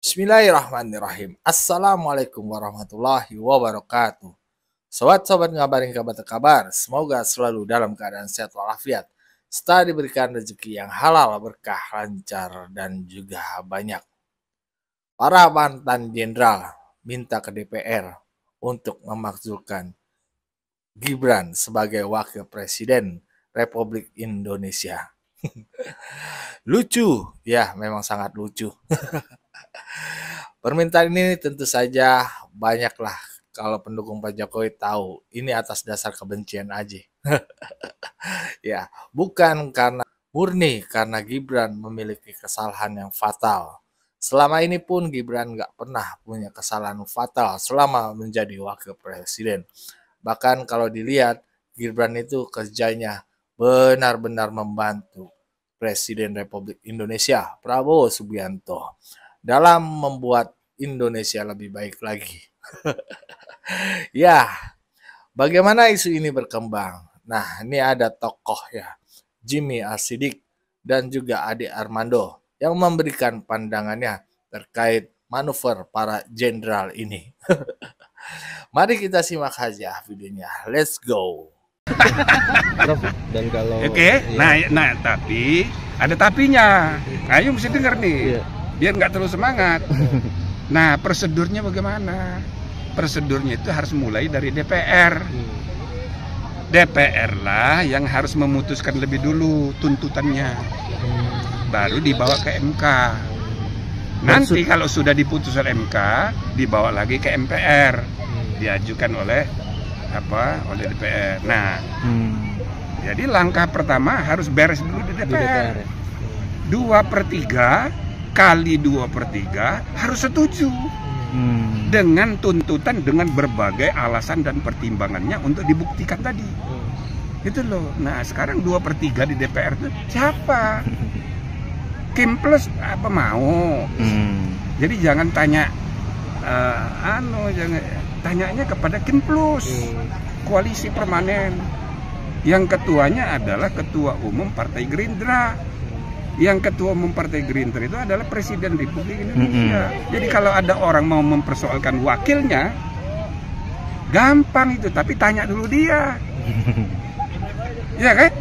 Bismillahirrahmanirrahim. Assalamualaikum warahmatullahi wabarakatuh. Sobat-sobat ngabarin kabar, semoga selalu dalam keadaan sehat walafiat, serta diberikan rezeki yang halal, berkah, lancar, dan juga banyak. Para mantan jenderal minta ke DPR untuk memakzulkan Gibran sebagai wakil presiden Republik Indonesia. Lucu, ya memang sangat lucu. Permintaan ini tentu saja banyaklah kalau pendukung Pak Jokowi tahu ini atas dasar kebencian aja. Ya, bukan murni karena Gibran memiliki kesalahan yang fatal. Selama ini pun Gibran nggak pernah punya kesalahan fatal selama menjadi wakil presiden. Bahkan kalau dilihat, Gibran itu kerjanya benar-benar membantu Presiden Republik Indonesia Prabowo Subianto dalam membuat Indonesia lebih baik lagi. Ya, bagaimana isu ini berkembang? Nah, ini ada tokoh ya, Jimmy Asidik dan juga Ade Armando yang memberikan pandangannya terkait manuver para jenderal ini. Mari kita simak saja videonya. Let's go. Dan kalau tapi ada tapinya. Ayo mesti dengar nih. Iya. Biar nggak terlalu semangat. Nah, prosedurnya bagaimana? Prosedurnya itu harus mulai dari DPR. DPR lah yang harus memutuskan lebih dulu tuntutannya. Baru dibawa ke MK. Nanti kalau sudah diputuskan MK, dibawa lagi ke MPR. Diajukan oleh DPR. Nah, jadi langkah pertama harus beres dulu di DPR. 2/3 kali 2/3 harus setuju dengan tuntutan dengan berbagai alasan dan pertimbangannya untuk dibuktikan tadi. Itu loh. Nah, sekarang 2/3 di DPR itu siapa? Kim Plus apa mau? Jadi jangan tanya tanyanya kepada Kim Plus, koalisi permanen. Yang ketuanya adalah Ketua Umum Partai Gerindra. Yang Ketua Umum Partai Gerindra itu adalah Presiden Republik Indonesia. Jadi kalau ada orang mau mempersoalkan wakilnya, gampang itu, tapi tanya dulu dia. Iya kan?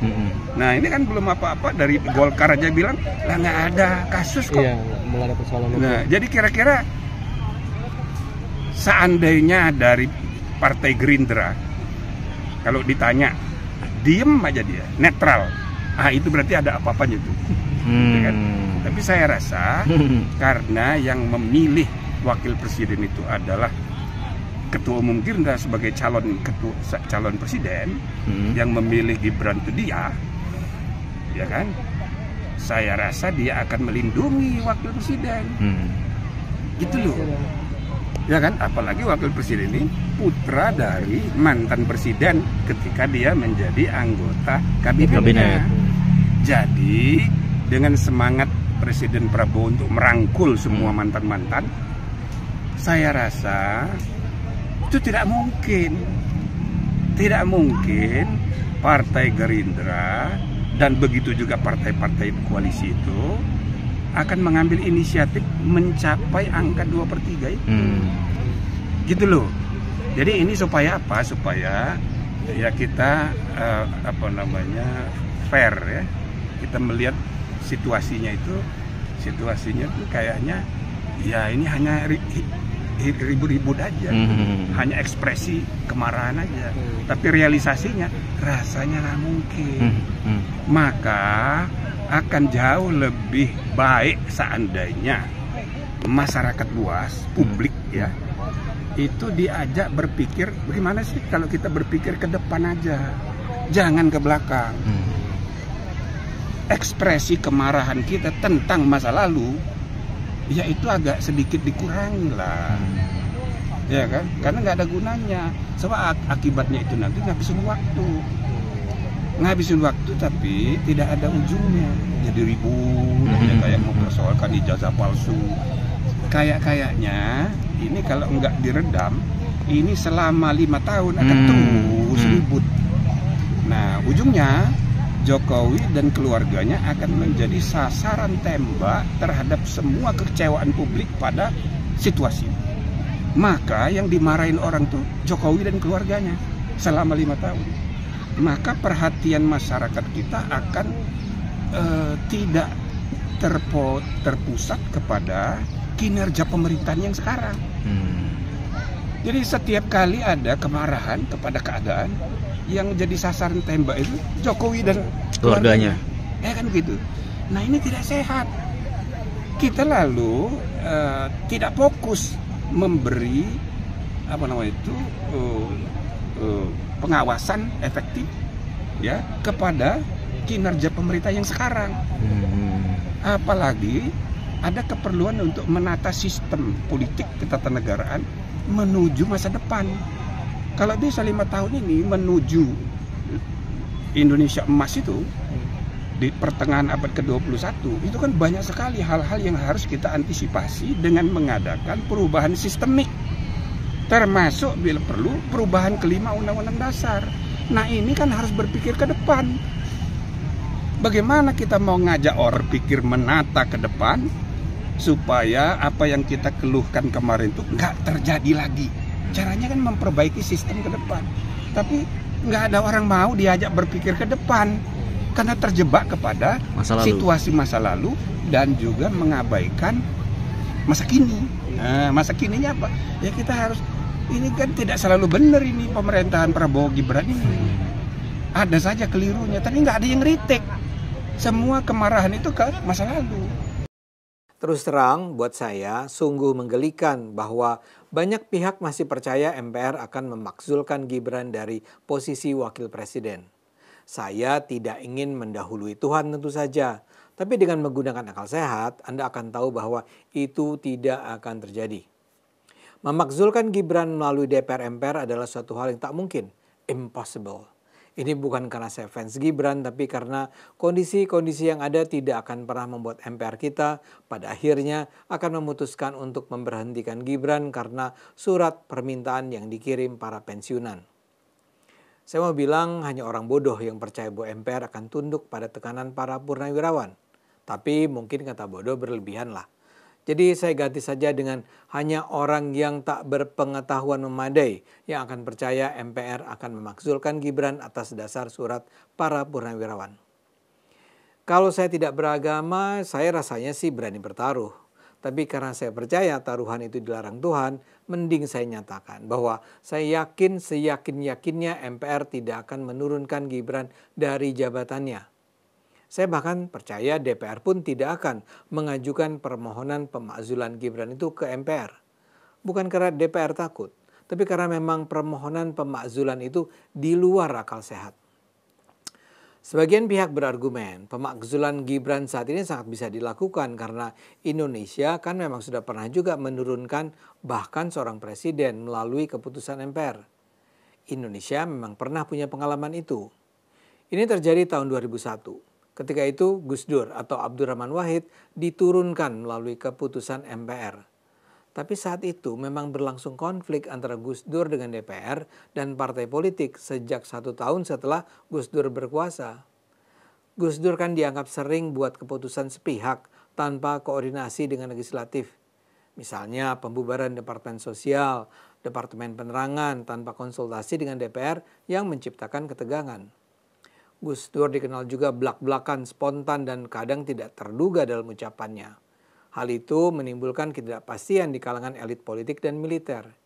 Nah, ini kan belum apa-apa, dari Golkar aja bilang, lah nggak ada kasus kok. Iya, mulai ada persoalan. Nah, jadi kira-kira seandainya dari Partai Gerindra, kalau ditanya, diem aja dia, netral. Itu berarti ada apa-apanya tuh. Kan? Tapi saya rasa karena yang memilih wakil presiden itu adalah Ketua Umum Gerindra sebagai calon presiden, yang memilih Gibran itu dia, ya kan? Saya rasa dia akan melindungi wakil presiden, gitu loh, ya kan? Apalagi wakil presiden ini putra dari mantan presiden ketika dia menjadi anggota kabinet. Jadi dengan semangat Presiden Prabowo untuk merangkul semua mantan-mantan, saya rasa itu tidak mungkin Partai Gerindra dan begitu juga partai-partai koalisi itu akan mengambil inisiatif mencapai angka 2/3 itu. Gitu loh. Jadi ini supaya apa? Supaya ya kita fair ya. Kita melihat situasinya tuh kayaknya ya ini hanya ribut-ribut aja, hanya ekspresi kemarahan aja, tapi realisasinya rasanya nggak mungkin. Maka akan jauh lebih baik seandainya masyarakat luas, publik ya, itu diajak berpikir bagaimana sih kalau kita berpikir ke depan aja, jangan ke belakang. Ekspresi kemarahan kita tentang masa lalu, ya itu agak sedikit dikurangi lah, ya kan? Karena nggak ada gunanya. Sebab akibatnya itu nanti ngabisin waktu, tapi tidak ada ujungnya. Jadi ribut, kayak mempersoalkan ijazah palsu. Kayaknya ini kalau nggak diredam, ini selama 5 tahun akan terus ribut. Nah, ujungnya Jokowi dan keluarganya akan menjadi sasaran tembak terhadap semua kekecewaan publik pada situasi. Maka yang dimarahin orang tuh Jokowi dan keluarganya selama 5 tahun. Maka perhatian masyarakat kita akan tidak terpusat kepada kinerja pemerintahan yang sekarang. Jadi setiap kali ada kemarahan kepada keadaan, yang jadi sasaran tembak itu Jokowi dan keluarganya. Ya kan gitu. Nah ini tidak sehat. Kita lalu tidak fokus memberi pengawasan efektif ya kepada kinerja pemerintah yang sekarang. Apalagi ada keperluan untuk menata sistem politik ketatanegaraan menuju masa depan. Kalau bisa 5 tahun ini menuju Indonesia emas itu di pertengahan abad ke-21, itu kan banyak sekali hal-hal yang harus kita antisipasi dengan mengadakan perubahan sistemik, termasuk bila perlu perubahan kelima Undang-Undang Dasar. Nah ini kan harus berpikir ke depan. Bagaimana kita mau ngajak orang berpikir menata ke depan supaya apa yang kita keluhkan kemarin itu nggak terjadi lagi. Caranya kan memperbaiki sistem ke depan. Tapi nggak ada orang mau diajak berpikir ke depan karena terjebak kepada situasi masa lalu dan juga mengabaikan masa kini. Nah, masa kininya apa? Ya kita harus, ini kan tidak selalu benar ini pemerintahan Prabowo Gibran ini. Ada saja kelirunya, tapi nggak ada yang retake. Semua kemarahan itu ke masa lalu. Terus terang, buat saya sungguh menggelikan bahwa banyak pihak masih percaya MPR akan memakzulkan Gibran dari posisi wakil presiden. Saya tidak ingin mendahului Tuhan tentu saja, tapi dengan menggunakan akal sehat, Anda akan tahu bahwa itu tidak akan terjadi. Memakzulkan Gibran melalui DPR MPR adalah suatu hal yang tak mungkin, impossible. Ini bukan karena saya fans Gibran, tapi karena kondisi-kondisi yang ada tidak akan pernah membuat MPR kita pada akhirnya akan memutuskan untuk memberhentikan Gibran karena surat permintaan yang dikirim para pensiunan. Saya mau bilang hanya orang bodoh yang percaya bahwa MPR akan tunduk pada tekanan para purnawirawan. Tapi mungkin kata bodoh berlebihan lah. Jadi saya ganti saja dengan hanya orang yang tak berpengetahuan memadai yang akan percaya MPR akan memakzulkan Gibran atas dasar surat para purnawirawan. Kalau saya tidak beragama, saya rasanya sih berani bertaruh. Tapi karena saya percaya taruhan itu dilarang Tuhan, mending saya nyatakan bahwa saya yakin seyakin-yakinnya MPR tidak akan menurunkan Gibran dari jabatannya. Saya bahkan percaya DPR pun tidak akan mengajukan permohonan pemakzulan Gibran itu ke MPR. Bukan karena DPR takut, tapi karena memang permohonan pemakzulan itu di luar akal sehat. Sebagian pihak berargumen pemakzulan Gibran saat ini sangat bisa dilakukan karena Indonesia kan memang sudah pernah juga menurunkan bahkan seorang presiden melalui keputusan MPR. Indonesia memang pernah punya pengalaman itu. Ini terjadi tahun 2001. Ketika itu Gus Dur atau Abdurrahman Wahid diturunkan melalui keputusan MPR. Tapi saat itu memang berlangsung konflik antara Gus Dur dengan DPR dan partai politik sejak 1 tahun setelah Gus Dur berkuasa. Gus Dur kan dianggap sering buat keputusan sepihak tanpa koordinasi dengan legislatif. Misalnya pembubaran Departemen Sosial, Departemen Penerangan tanpa konsultasi dengan DPR yang menciptakan ketegangan. Gus Dur dikenal juga blak-blakan, spontan dan kadang tidak terduga dalam ucapannya. Hal itu menimbulkan ketidakpastian di kalangan elit politik dan militer.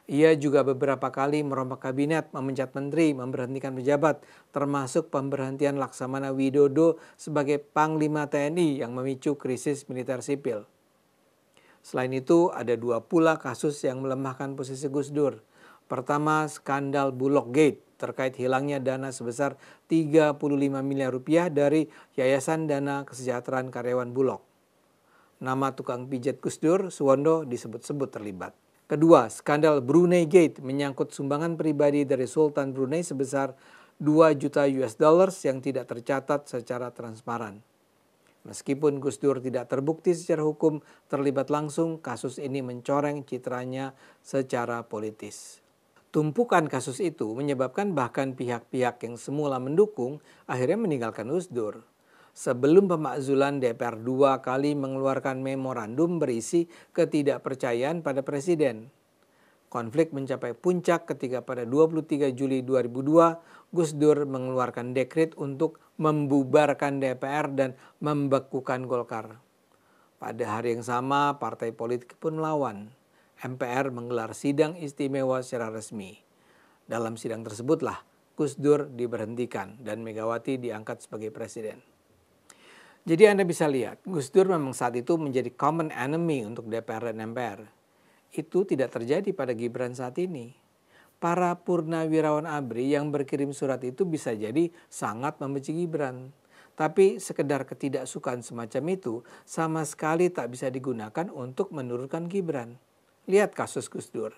Ia juga beberapa kali merombak kabinet, memecat menteri, memberhentikan pejabat, termasuk pemberhentian Laksamana Widodo sebagai Panglima TNI yang memicu krisis militer sipil. Selain itu, ada 2 pula kasus yang melemahkan posisi Gus Dur. Pertama, skandal Bulog Gate terkait hilangnya dana sebesar 35 miliar rupiah dari Yayasan Dana Kesejahteraan Karyawan Bulog. Nama tukang pijat Gus Dur, Suwondo, disebut-sebut terlibat. Kedua, skandal Brunei Gate menyangkut sumbangan pribadi dari Sultan Brunei sebesar 2 juta US dollars yang tidak tercatat secara transparan. Meskipun Gus Dur tidak terbukti secara hukum terlibat langsung, kasus ini mencoreng citranya secara politis. Tumpukan kasus itu menyebabkan bahkan pihak-pihak yang semula mendukung akhirnya meninggalkan Gus Dur. Sebelum pemakzulan, DPR 2 kali mengeluarkan memorandum berisi ketidakpercayaan pada presiden. Konflik mencapai puncak ketika pada 23 Juli 2002 Gus Dur mengeluarkan dekret untuk membubarkan DPR dan membekukan Golkar. Pada hari yang sama, partai politik pun melawan. MPR menggelar sidang istimewa secara resmi. Dalam sidang tersebutlah Gus Dur diberhentikan dan Megawati diangkat sebagai presiden. Jadi Anda bisa lihat, Gus Dur memang saat itu menjadi common enemy untuk DPR dan MPR. Itu tidak terjadi pada Gibran saat ini. Para purnawirawan ABRI yang berkirim surat itu bisa jadi sangat membenci Gibran. Tapi sekedar ketidaksukaan semacam itu sama sekali tak bisa digunakan untuk menurunkan Gibran. Lihat kasus Gus Dur.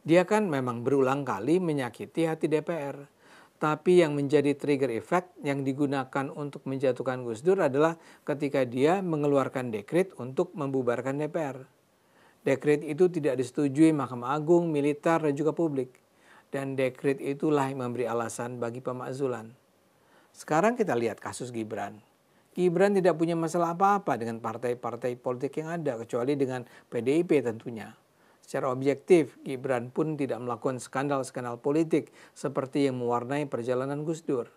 Dia kan memang berulang kali menyakiti hati DPR. Tapi yang menjadi trigger effect yang digunakan untuk menjatuhkan Gus Dur adalah ketika dia mengeluarkan dekret untuk membubarkan DPR. Dekret itu tidak disetujui Mahkamah Agung, militer, dan juga publik. Dan dekret itulah yang memberi alasan bagi pemakzulan. Sekarang kita lihat kasus Gibran. Gibran tidak punya masalah apa-apa dengan partai-partai politik yang ada, kecuali dengan PDIP tentunya. Secara objektif, Gibran pun tidak melakukan skandal-skandal politik seperti yang mewarnai perjalanan Gus Dur.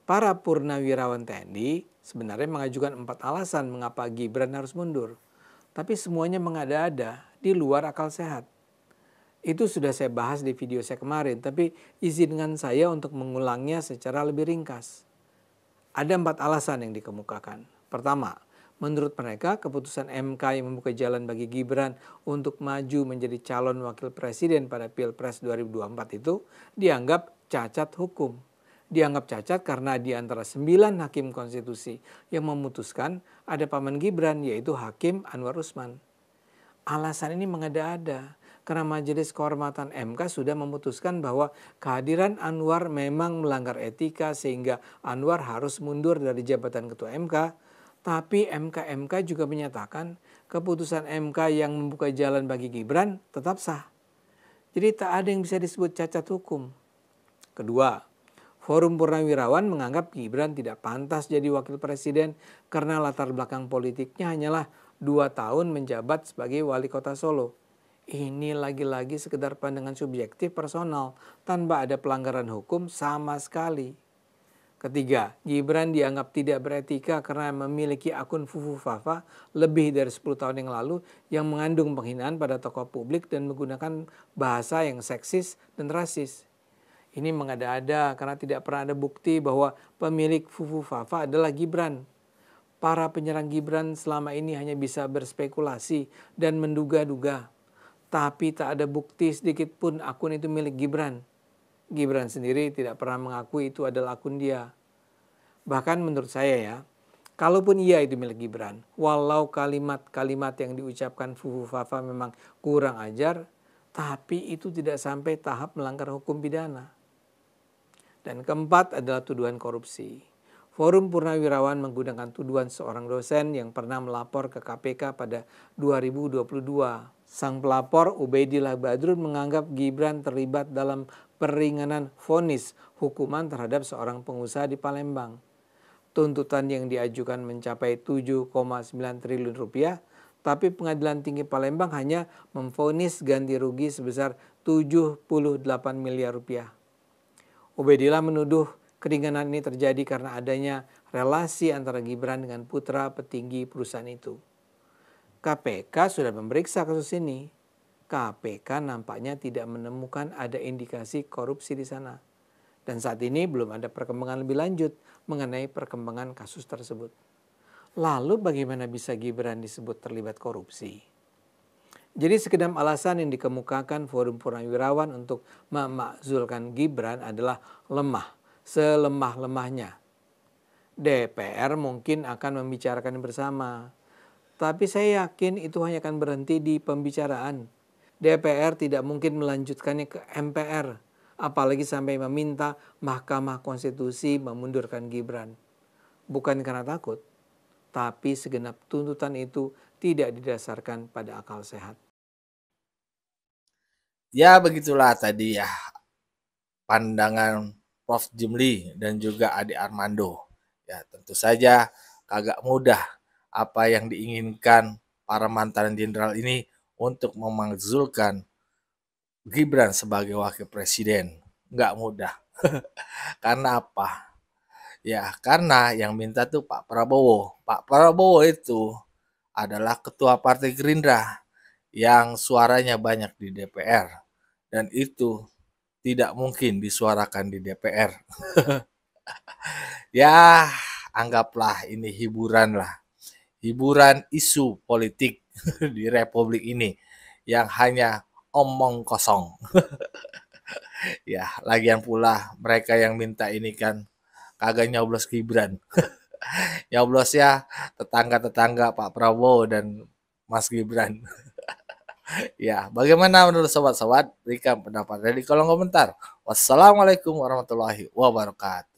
Para purnawirawan TNI sebenarnya mengajukan 4 alasan mengapa Gibran harus mundur. Tapi semuanya mengada-ada, di luar akal sehat. Itu sudah saya bahas di video saya kemarin, tapi izinkan saya untuk mengulangnya secara lebih ringkas. Ada 4 alasan yang dikemukakan. Pertama, menurut mereka keputusan MK yang membuka jalan bagi Gibran untuk maju menjadi calon wakil presiden pada Pilpres 2024 itu dianggap cacat hukum. Dianggap cacat karena di antara 9 hakim konstitusi yang memutuskan ada paman Gibran, yaitu Hakim Anwar Usman. Alasan ini mengada-ada karena Majelis Kehormatan MK sudah memutuskan bahwa kehadiran Anwar memang melanggar etika sehingga Anwar harus mundur dari jabatan Ketua MK. Tapi MK juga menyatakan keputusan MK yang membuka jalan bagi Gibran tetap sah. Jadi tak ada yang bisa disebut cacat hukum. Kedua, Forum Purnawirawan menganggap Gibran tidak pantas jadi wakil presiden karena latar belakang politiknya hanyalah 2 tahun menjabat sebagai wali kota Solo. Ini lagi-lagi sekedar pandangan subjektif personal tanpa ada pelanggaran hukum sama sekali. Ketiga, Gibran dianggap tidak beretika karena memiliki akun Fufu Fafa lebih dari 10 tahun yang lalu yang mengandung penghinaan pada tokoh publik dan menggunakan bahasa yang seksis dan rasis. Ini mengada-ada karena tidak pernah ada bukti bahwa pemilik Fufu Fafa adalah Gibran. Para penyerang Gibran selama ini hanya bisa berspekulasi dan menduga-duga. Tapi tak ada bukti sedikit pun akun itu milik Gibran. Gibran sendiri tidak pernah mengakui itu adalah akun dia. Bahkan menurut saya ya, kalaupun iya itu milik Gibran, walau kalimat-kalimat yang diucapkan Fufu Fafa memang kurang ajar, tapi itu tidak sampai tahap melanggar hukum pidana. Dan keempat adalah tuduhan korupsi. Forum Purnawirawan menggunakan tuduhan seorang dosen yang pernah melapor ke KPK pada 2022. Sang pelapor Ubaidillah Badrun menganggap Gibran terlibat dalam peringanan vonis hukuman terhadap seorang pengusaha di Palembang. Tuntutan yang diajukan mencapai 7,9 triliun rupiah, tapi Pengadilan Tinggi Palembang hanya memvonis ganti rugi sebesar 78 miliar rupiah. Ubaidillah menuduh keringanan ini terjadi karena adanya relasi antara Gibran dengan putra petinggi perusahaan itu. KPK sudah memeriksa kasus ini. KPK nampaknya tidak menemukan ada indikasi korupsi di sana. Dan saat ini belum ada perkembangan lebih lanjut mengenai perkembangan kasus tersebut. Lalu bagaimana bisa Gibran disebut terlibat korupsi? Jadi sekedar alasan yang dikemukakan Forum Purnawirawan untuk memakzulkan Gibran adalah lemah. Selemah-lemahnya. DPR mungkin akan membicarakan bersama. Tapi saya yakin itu hanya akan berhenti di pembicaraan. DPR tidak mungkin melanjutkannya ke MPR. Apalagi sampai meminta Mahkamah Konstitusi memundurkan Gibran. Bukan karena takut, tapi segenap tuntutan itu tidak didasarkan pada akal sehat. Ya begitulah tadi ya pandangan Prof. Jimli dan juga Ade Armando. Ya, tentu saja kagak mudah apa yang diinginkan para mantan jenderal ini untuk memakzulkan Gibran sebagai wakil presiden. Nggak mudah. Karena apa? Ya, karena yang minta tuh Pak Prabowo. Pak Prabowo itu adalah ketua Partai Gerindra yang suaranya banyak di DPR. Dan itu tidak mungkin disuarakan di DPR. Ya, anggaplah ini hiburan lah. Hiburan isu politik di Republik ini yang hanya omong kosong. Ya, lagian pula mereka yang minta ini kan kagak nyoblos Gibran. Nyoblosnya tetangga-tetangga Pak Prabowo dan Mas Gibran. Ya, bagaimana menurut sobat-sobat? Berikan pendapatnya di kolom komentar. Wassalamualaikum warahmatullahi wabarakatuh.